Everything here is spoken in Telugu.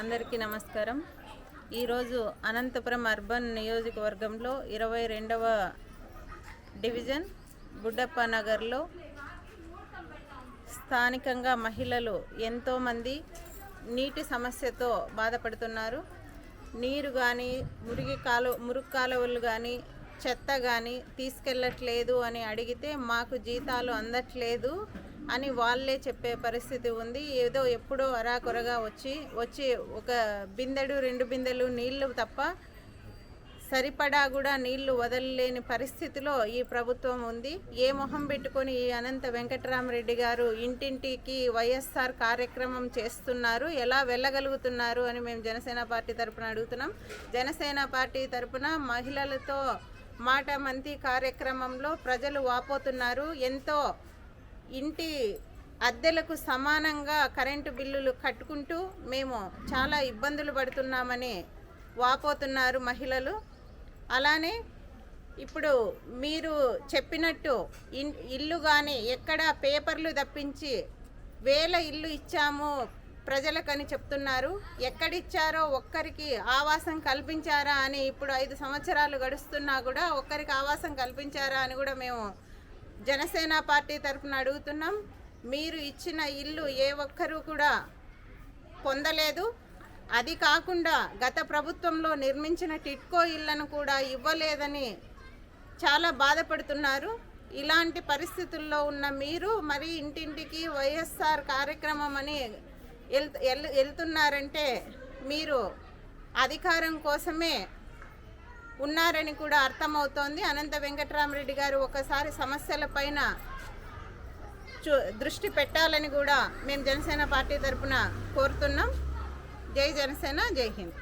అందరికీ నమస్కారం. ఈరోజు అనంతపురం అర్బన్ నియోజకవర్గంలో 22వ డివిజన్ బుడ్డప్ప నగర్లో స్థానికంగా మహిళలు ఎంతోమంది నీటి సమస్యతో బాధపడుతున్నారు. నీరు కానీ మురుగు కాలువలు కానీ చెత్త కానీ తీసుకెళ్ళట్లేదు అని అడిగితే మాకు జీతాలు అందట్లేదు అని వాళ్ళే చెప్పే పరిస్థితి ఉంది. ఏదో ఎప్పుడో అరాకొరగా వచ్చి ఒక బిందెడు 2 బిందెలు నీళ్లు తప్ప సరిపడా కూడా నీళ్లు వదలలేని పరిస్థితిలో ఈ ప్రభుత్వం ఉంది. ఏ మొహం పెట్టుకొని ఈ అనంత వెంకటరామరెడ్డి గారు ఇంటింటికి వైఎస్ఆర్ కార్యక్రమం చేస్తున్నారు, ఎలా వెళ్ళగలుగుతున్నారు అని మేము జనసేన పార్టీ తరపున అడుగుతున్నాం. జనసేన పార్టీ తరపున మహిళలతో మాట మంతి కార్యక్రమంలో ప్రజలు వాపోతున్నారు. ఎంతో ఇంటి అద్దెలకు సమానంగా కరెంటు బిల్లులు కట్టుకుంటూ మేము చాలా ఇబ్బందులు పడుతున్నామని వాపోతున్నారు మహిళలు. అలానే ఇప్పుడు మీరు చెప్పినట్టు ఇల్లు కానీ ఎక్కడ పేపర్లు తప్పించి 1000 ఇల్లు ఇచ్చాము ప్రజలకని చెప్తున్నారు. ఎక్కడిచ్చారో ఒక్కరికి ఆవాసం కల్పించారా అని ఇప్పుడు 5 సంవత్సరాలు గడుస్తున్నా కూడా ఒక్కరికి ఆవాసం కల్పించారా అని కూడా మేము జనసేన పార్టీ తరఫున అడుగుతున్నాం. మీరు ఇచ్చిన ఇల్లు ఏ ఒక్కరూ కూడా పొందలేదు. అది కాకుండా గత ప్రభుత్వంలో నిర్మించిన టిట్కో ఇళ్లను కూడా ఇవ్వలేదని చాలా బాధపడుతున్నారు. ఇలాంటి పరిస్థితుల్లో ఉన్న మీరు మరి ఇంటింటికి వైఎస్ఆర్ కార్యక్రమం అని వెళ్తున్నారంటే మీరు అధికారం కోసమే ఉన్నారని కూడా అర్థమవుతోంది. అనంత వెంకటరామరెడ్డి గారు ఒకసారి సమస్యలపైన దృష్టి పెట్టాలని కూడా మేము జనసేన పార్టీ తరఫున కోరుతున్నాం. జై జనసేన, జై హింద్.